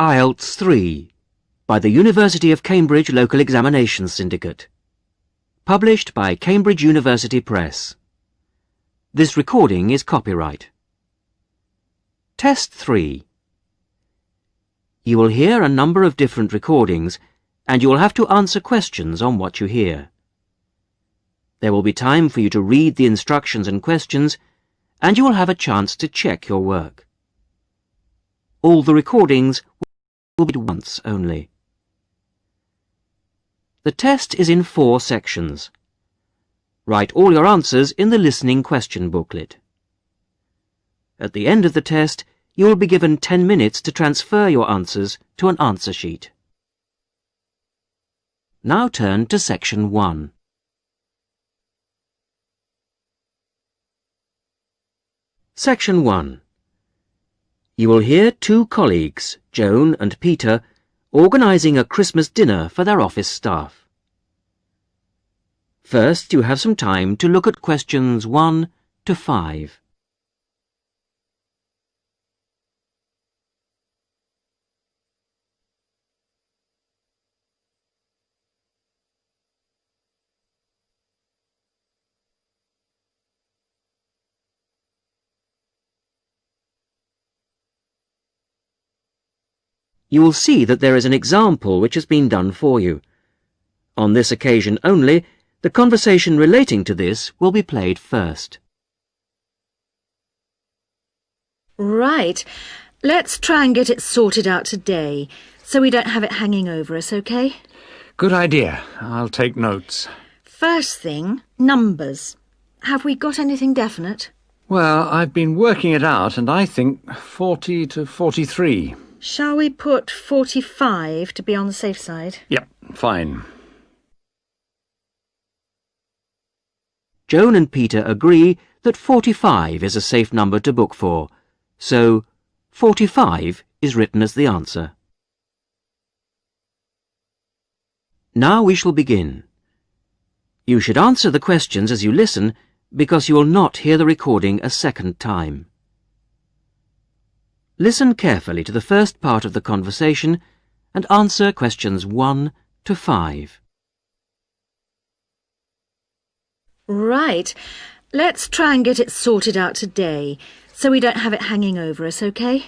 IELTS 3 by the University of Cambridge Local Examinations Syndicate. Published by Cambridge University Press. This recording is copyright. Test 3. You will hear a number of different recordings and you will have to answer questions on what you hear. There will be time for you to read the instructions and questions and you will have a chance to check your work. All the recordings will be once only. The test is in 4 sections. Write all your answers in the listening question booklet. At the end of the test, you will be given 10 minutes to transfer your answers to an answer sheet. Now turn to Section 1. Section 1. You will hear 2 colleagues, Joan and Peter, organising a Christmas dinner for their office staff. First, you have some time to look at questions 1 to 5. You will see that there is an example which has been done for you. On this occasion only, the conversation relating to this will be played first. Right. Let's try and get it sorted out today, so we don't have it hanging over us, OK? Good idea. I'll take notes. First thing, numbers. Have we got anything definite? Well, I've been working it out, and I think 40 to 43. Shall we put 45 to be on the safe side? Yep, fine. Joan and Peter agree that 45 is a safe number to book for, so 45 is written as the answer. Now we shall begin. You should answer the questions as you listen, because you will not hear the recording a second time. Listen carefully to the first part of the conversation and answer questions 1 to 5. Right. Let's try and get it sorted out today, so we don't have it hanging over us, OK?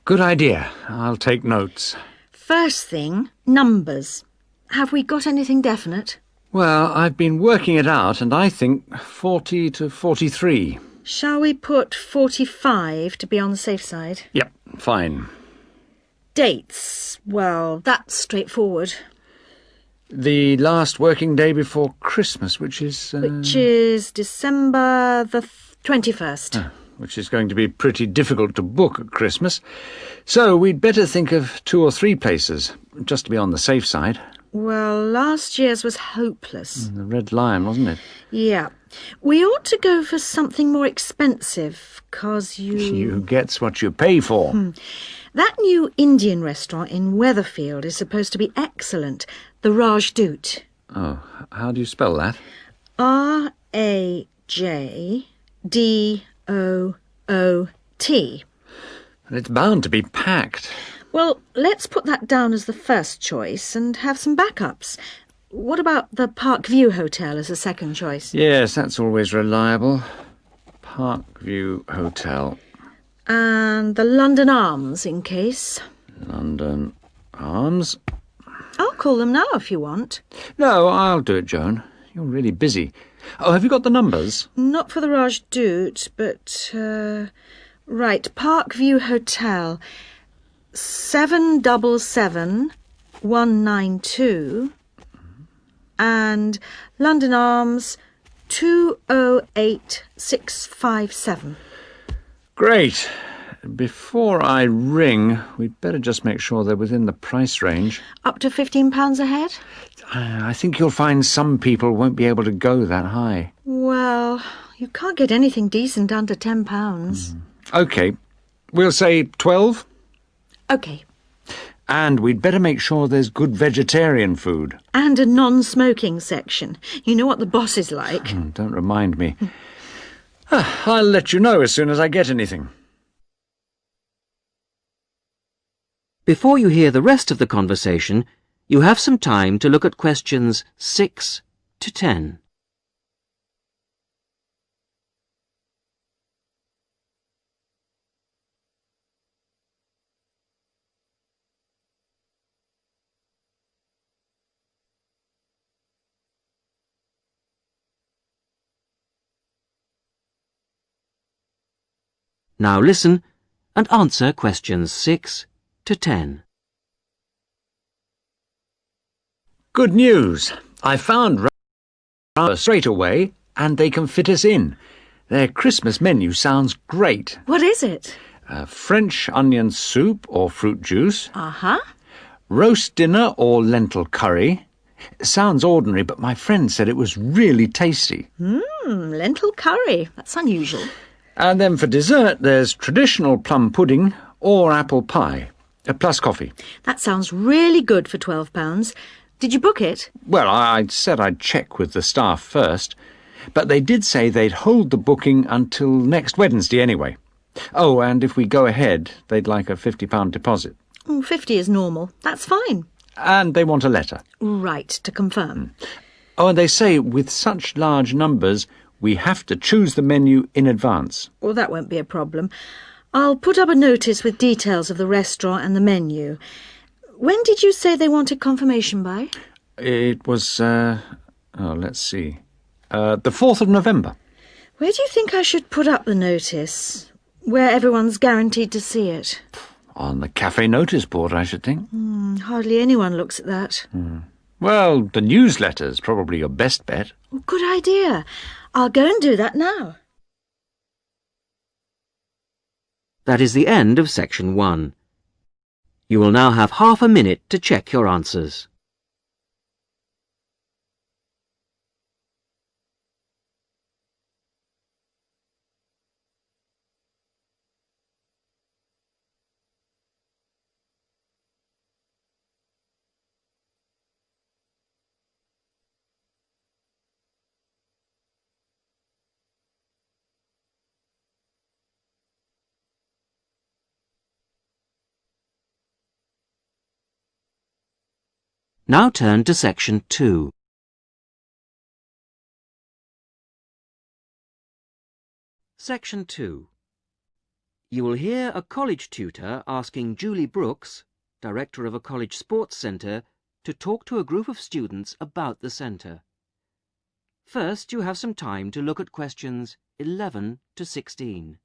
Good idea. I'll take notes. First thing, numbers. Have we got anything definite? Well, I've been working it out, and I think 40 to 43. Shall we put 45 to be on the safe side? Yep, fine. Dates. Well, that's straightforward. The last working day before Christmas, which is... Which is December the 21st. Which is going to be pretty difficult to book at Christmas. So we'd better think of 2 or 3 places, just to be on the safe side. Well, last year's was hopeless. The Red Lion, wasn't it? Yeah. We ought to go for something more expensive, 'cause You gets what you pay for. That new Indian restaurant in Weatherfield is supposed to be excellent. The Rajdoot. Oh, how do you spell that? Rajdoot. It's bound to be packed. Well, let's put that down as the first choice and have some backups. What about the Parkview Hotel as a second choice? Yes, that's always reliable. Parkview Hotel. And the London Arms, in case. London Arms? I'll call them now if you want. No, I'll do it, Joan. You're really busy. Oh, have you got the numbers? Not for the Rajdoot, but... Right, Parkview Hotel. 777192 and London Arms 208657. Great. Before I ring, we'd better just make sure they're within the price range. Up to £15 a head? I think you'll find some people won't be able to go that high. Well, you can't get anything decent under £10. OK. We'll say 12. OK. And we'd better make sure there's good vegetarian food. And a non-smoking section. You know what the boss is like. Don't remind me. I'll let you know as soon as I get anything. Before you hear the rest of the conversation, you have some time to look at questions 6 to 10. Now listen and answer questions 6 to 10. Good news! I found straight away and they can fit us in. Their Christmas menu sounds great. What is it? French onion soup or fruit juice, Uh-huh. roast dinner or lentil curry. Sounds ordinary, but my friend said it was really tasty. Lentil curry. That's unusual. And then for dessert, there's traditional plum pudding or apple pie, plus coffee. That sounds really good for £12. Did you book it? Well, I said I'd check with the staff first, but they did say they'd hold the booking until next Wednesday anyway. Oh, and if we go ahead, they'd like a £50 deposit. 50 is normal. That's fine. And they want a letter. Right, to confirm. Oh, and they say with such large numbers, we have to choose the menu in advance. Well, that won't be a problem. I'll put up a notice with details of the restaurant and the menu. When did you say they wanted confirmation by? It was, let's see, the 4th of November. Where do you think I should put up the notice? Where everyone's guaranteed to see it? On the cafe notice board, I should think. Hardly anyone looks at that. Well, the newsletter's probably your best bet. Good idea. I'll go and do that now. That is the end of section 1. You will now have half a minute to check your answers. Now turn to section 2. Section 2. You will hear a college tutor asking Julie Brooks, director of a college sports centre, to talk to a group of students about the centre. First, you have some time to look at questions 11 to 16.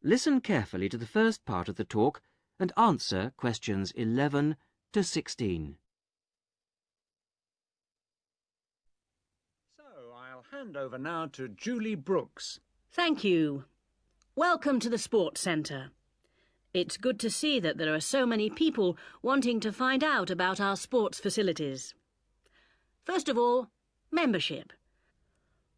Listen carefully to the first part of the talk and answer questions 11 to 16. So, I'll hand over now to Julie Brooks. Thank you. Welcome to the Sports Centre. It's good to see that there are so many people wanting to find out about our sports facilities. First of all, membership.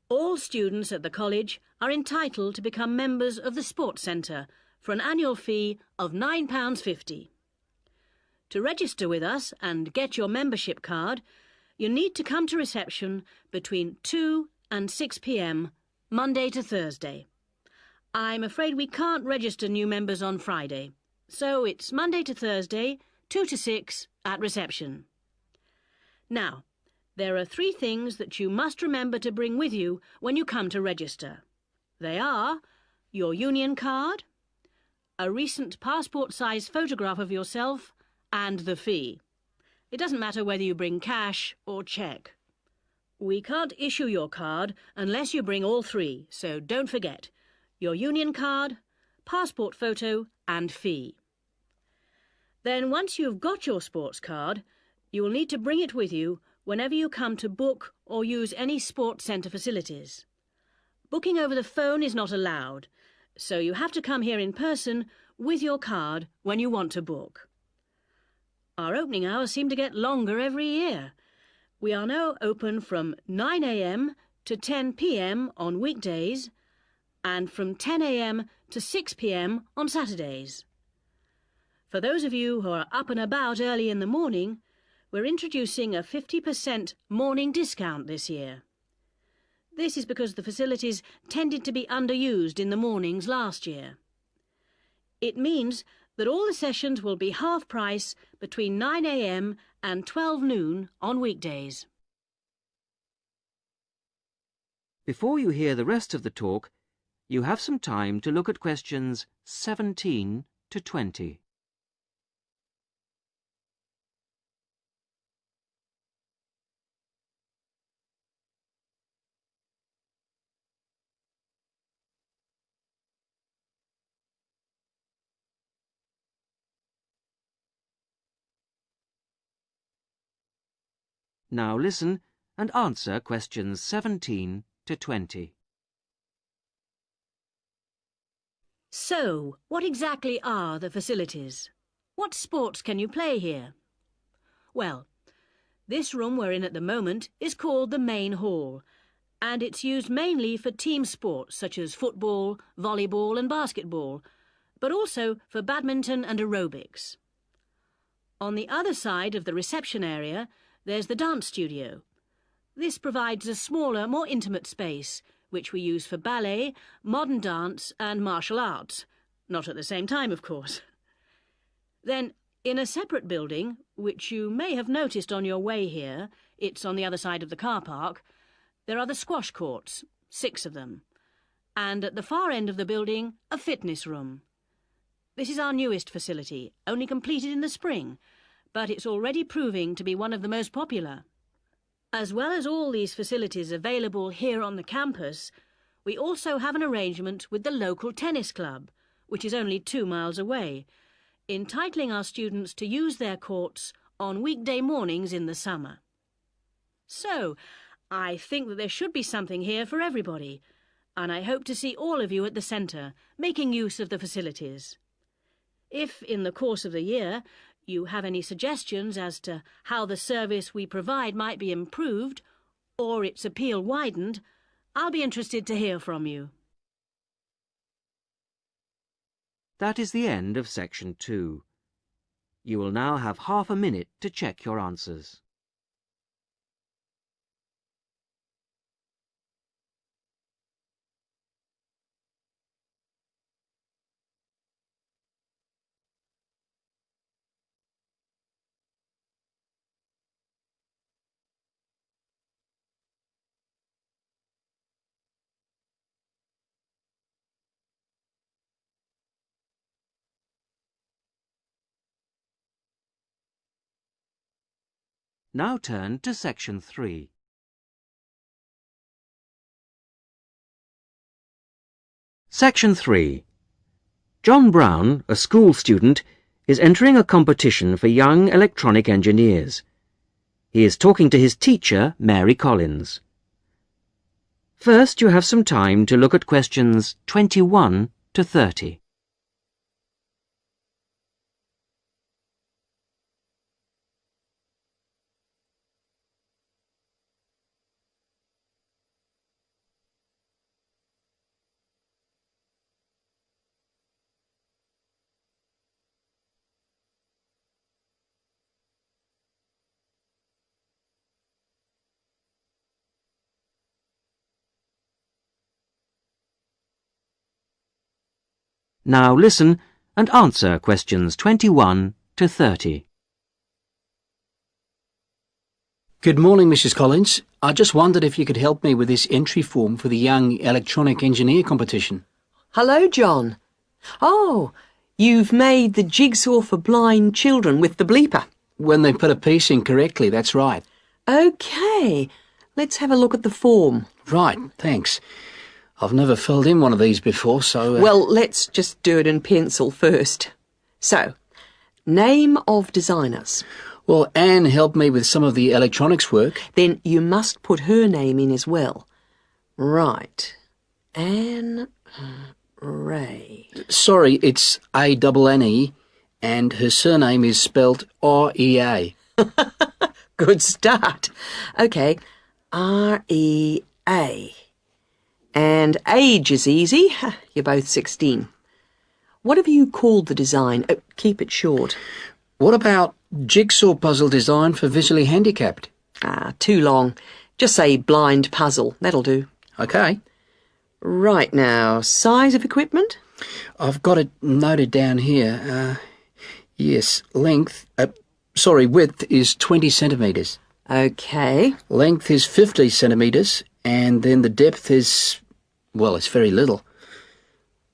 All students at the college are entitled to become members of the Sports Centre for an annual fee of £9.50. To register with us and get your membership card, you need to come to reception between 2 and 6 p.m, Monday to Thursday. I'm afraid we can't register new members on Friday, so it's Monday to Thursday, 2 to 6 at reception. Now, there are 3 things that you must remember to bring with you when you come to register. They are your union card, a recent passport-size photograph of yourself, and the fee. It doesn't matter whether you bring cash or cheque. We can't issue your card unless you bring all 3, so don't forget your union card, passport photo and fee. Then once you've got your sports card, you will need to bring it with you whenever you come to book or use any sports centre facilities. Booking over the phone is not allowed, so you have to come here in person with your card when you want to book. Our opening hours seem to get longer every year. We are now open from 9 a.m. to 10 p.m. on weekdays and from 10 a.m. to 6 p.m. on Saturdays. For those of you who are up and about early in the morning, we're introducing a 50% morning discount this year. This is because the facilities tended to be underused in the mornings last year. It means that all the sessions will be half price between 9 a.m. and 12 noon on weekdays. Before you hear the rest of the talk, you have some time to look at questions 17 to 20. Now listen and answer questions 17 to 20. So, what exactly are the facilities? What sports can you play here? Well, this room we're in at the moment is called the main hall, and it's used mainly for team sports such as football, volleyball and basketball, but also for badminton and aerobics. On the other side of the reception area, there's the dance studio. This provides a smaller, more intimate space, which we use for ballet, modern dance and martial arts. Not at the same time, of course. Then, in a separate building, which you may have noticed on your way here, it's on the other side of the car park, there are the squash courts, 6 of them. And at the far end of the building, a fitness room. This is our newest facility, only completed in the spring, but it's already proving to be one of the most popular. As well as all these facilities available here on the campus, we also have an arrangement with the local tennis club, which is only 2 miles away, entitling our students to use their courts on weekday mornings in the summer. So, I think that there should be something here for everybody, and I hope to see all of you at the centre, making use of the facilities. If, in the course of the year, you have any suggestions as to how the service we provide might be improved, or its appeal widened, I'll be interested to hear from you. That is the end of section 2. You will now have half a minute to check your answers. Now turn to section 3. Section 3. John Brown, a school student, is entering a competition for young electronic engineers. He is talking to his teacher, Mary Collins. First, you have some time to look at questions 21 to 30. Now listen and answer questions 21 to 30. Good morning, Mrs. Collins. I just wondered if you could help me with this entry form for the Young Electronic Engineer competition. Hello, John. Oh, you've made the jigsaw for blind children with the bleeper. When they put a piece in correctly, that's right. OK, let's have a look at the form. Right, thanks. I've never filled in one of these before, so... Well, let's just do it in pencil first. So, name of designers. Well, Anne helped me with some of the electronics work. Then you must put her name in as well. Right. Anne Ray. Sorry, it's A-N-N-E, and her surname is spelt R-E-A. Good start. OK, R-E-A. And age is easy. You're both 16. What have you called the design? Keep it short. What about jigsaw puzzle design for visually handicapped? Too long. Just say blind puzzle. That'll do. Okay. Right now, size of equipment? I've got it noted down here. Yes, width is 20 centimetres. Okay. Length is 50 centimetres, and then the depth is, well, it's very little.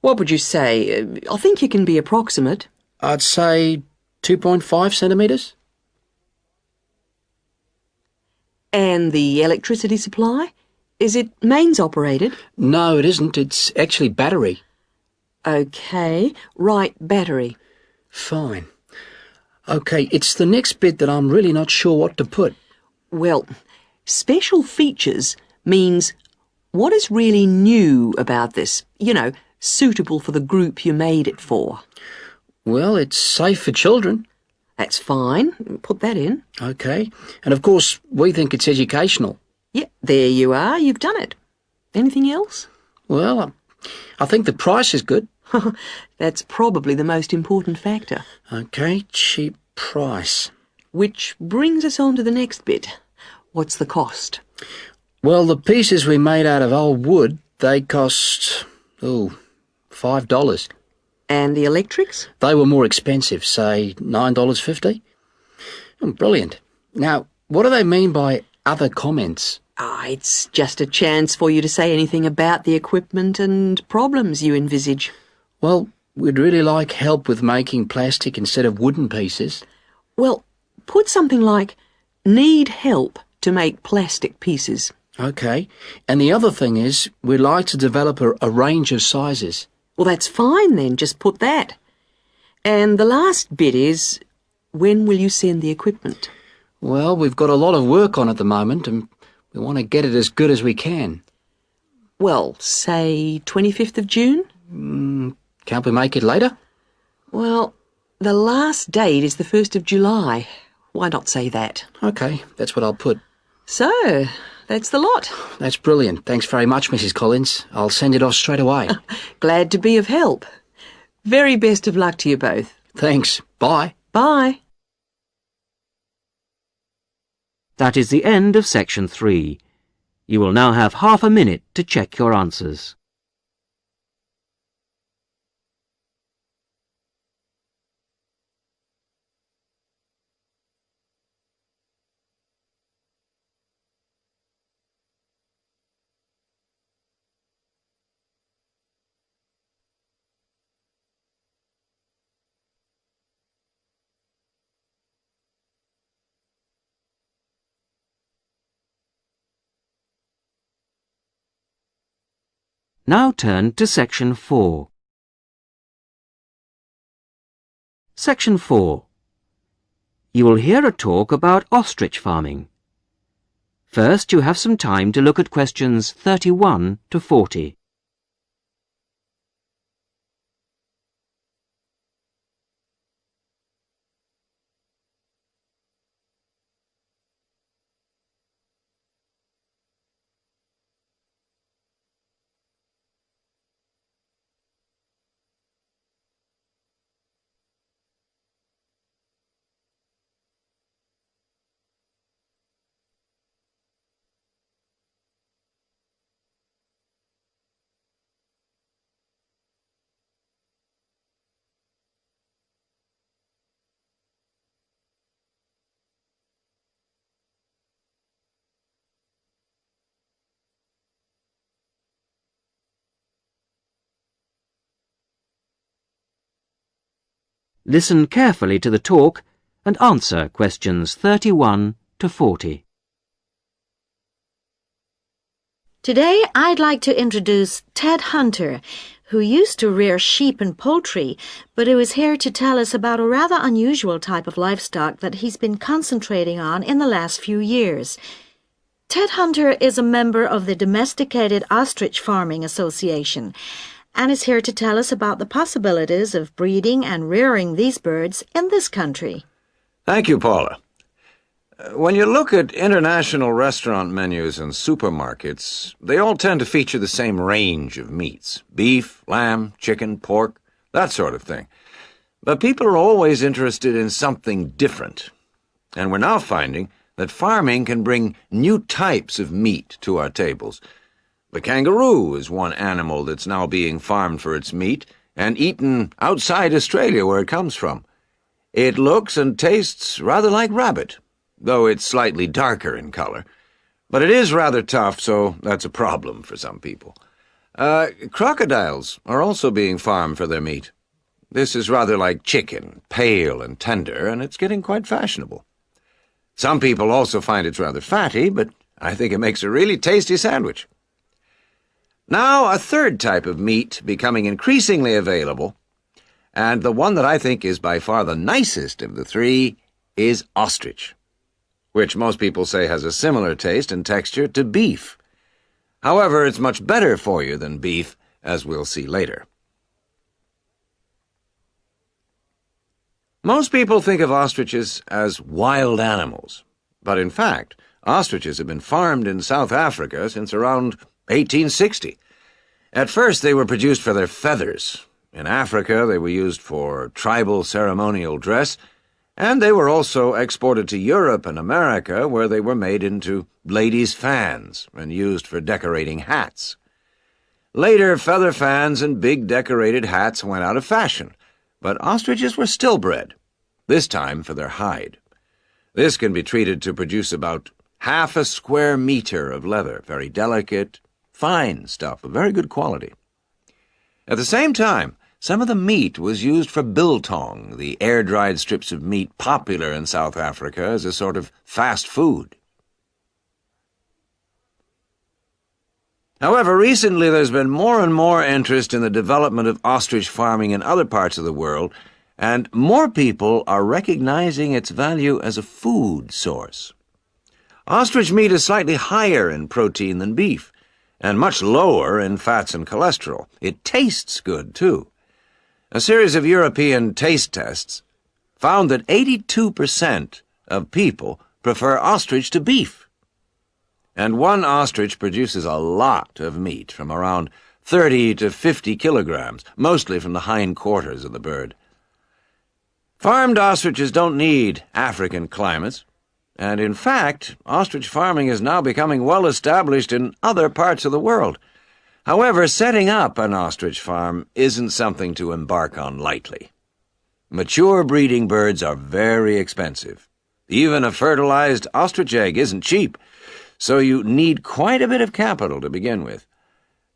What would you say? I think you can be approximate. I'd say 2.5 centimetres. And the electricity supply? Is it mains operated? No, it isn't. It's actually battery. Okay. Right, battery. Fine. Okay, it's the next bit that I'm really not sure what to put. Well, special features means what is really new about this? You know, suitable for the group you made it for. Well, it's safe for children. That's fine. Put that in. Okay. And of course, we think it's educational. Yeah, there you are. You've done it. Anything else? Well, I think the price is good. That's probably the most important factor. Okay, cheap price. Which brings us on to the next bit. What's the cost? Well, the pieces we made out of old wood, they cost, $5. And the electrics? They were more expensive, say $9.50. Brilliant. Now, what do they mean by other comments? It's just a chance for you to say anything about the equipment and problems you envisage. Well, we'd really like help with making plastic instead of wooden pieces. Well, put something like, need help to make plastic pieces. Okay. And the other thing is, we'd like to develop a range of sizes. Well, that's fine then, just put that. And the last bit is, when will you send the equipment? Well, we've got a lot of work on at the moment, and we want to get it as good as we can. Well, say 25th of June? Can't we make it later? Well, the last date is the 1st of July. Why not say that? Okay, that's what I'll put. So, that's the lot. That's brilliant. Thanks very much, Mrs. Collins. I'll send it off straight away. Glad to be of help. Very best of luck to you both. Thanks. Bye. Bye. That is the end of section 3. You will now have half a minute to check your answers. Now turn to section 4. Section 4. You will hear a talk about ostrich farming. First, you have some time to look at questions 31 to 40. Listen carefully to the talk and answer questions 31 to 40. Today I'd like to introduce Ted Hunter, who used to rear sheep and poultry, but who is here to tell us about a rather unusual type of livestock that he's been concentrating on in the last few years. Ted Hunter is a member of the Domesticated Ostrich Farming Association and is here to tell us about the possibilities of breeding and rearing these birds in this country. Thank you, Paula. When you look at international restaurant menus and supermarkets, they all tend to feature the same range of meats: beef, lamb, chicken, pork, that sort of thing. But people are always interested in something different. And we're now finding that farming can bring new types of meat to our tables. The kangaroo is one animal that's now being farmed for its meat and eaten outside Australia where it comes from. It looks and tastes rather like rabbit, though it's slightly darker in color. But it is rather tough, so that's a problem for some people. Crocodiles are also being farmed for their meat. This is rather like chicken, pale and tender, and it's getting quite fashionable. Some people also find it's rather fatty, but I think it makes a really tasty sandwich. Now, a third type of meat becoming increasingly available, and the one that I think is by far the nicest of the three, is ostrich, which most people say has a similar taste and texture to beef. However, it's much better for you than beef, as we'll see later. Most people think of ostriches as wild animals, but in fact, ostriches have been farmed in South Africa since around 1860. At first, they were produced for their feathers. In Africa, they were used for tribal ceremonial dress, and they were also exported to Europe and America, where they were made into ladies' fans and used for decorating hats. Later, feather fans and big decorated hats went out of fashion, but ostriches were still bred, this time for their hide. This can be treated to produce about half a square meter of leather, very delicate, fine stuff of very good quality. At the same time, some of the meat was used for biltong, the air-dried strips of meat popular in South Africa as a sort of fast food. However, recently there's been more and more interest in the development of ostrich farming in other parts of the world, and more people are recognizing its value as a food source. Ostrich meat is slightly higher in protein than beef, and much lower in fats and cholesterol. It tastes good, too. A series of European taste tests found that 82% of people prefer ostrich to beef. And one ostrich produces a lot of meat, from around 30 to 50 kilograms, mostly from the hindquarters of the bird. Farmed ostriches don't need African climates, and in fact, ostrich farming is now becoming well established in other parts of the world. However, setting up an ostrich farm isn't something to embark on lightly. Mature breeding birds are very expensive. Even a fertilized ostrich egg isn't cheap, so you need quite a bit of capital to begin with.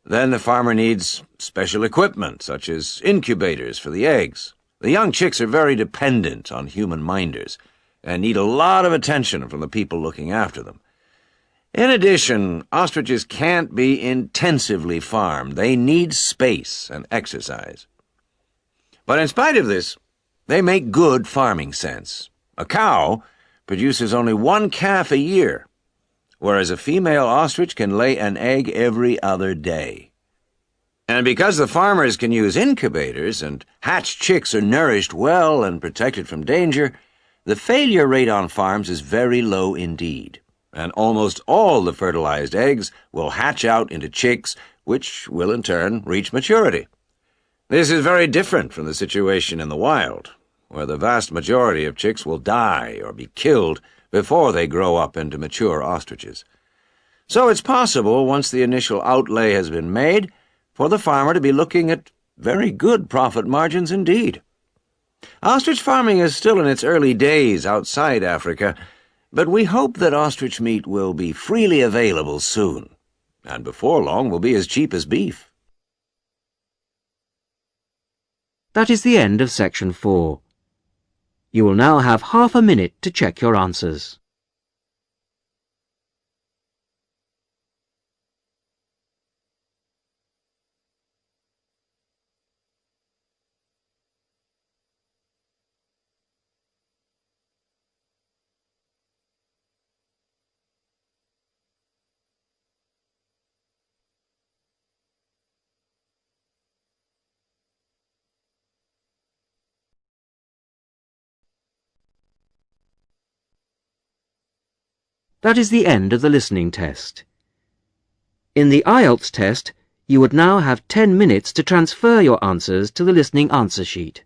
Then the farmer needs special equipment, such as incubators for the eggs. The young chicks are very dependent on human minders and need a lot of attention from the people looking after them. In addition, ostriches can't be intensively farmed. They need space and exercise. But in spite of this, they make good farming sense. A cow produces only one calf a year, whereas a female ostrich can lay an egg every other day. And because the farmers can use incubators and hatched chicks are nourished well and protected from danger, the failure rate on farms is very low indeed, and almost all the fertilized eggs will hatch out into chicks, which will in turn reach maturity. This is very different from the situation in the wild, where the vast majority of chicks will die or be killed before they grow up into mature ostriches. So it's possible, once the initial outlay has been made, for the farmer to be looking at very good profit margins indeed. Ostrich farming is still in its early days outside Africa, but we hope that ostrich meat will be freely available soon, and before long will be as cheap as beef. That is the end of section 4. You will now have half a minute to check your answers. That is the end of the listening test. In the IELTS test, You would now have 10 minutes to transfer your answers to the listening answer sheet.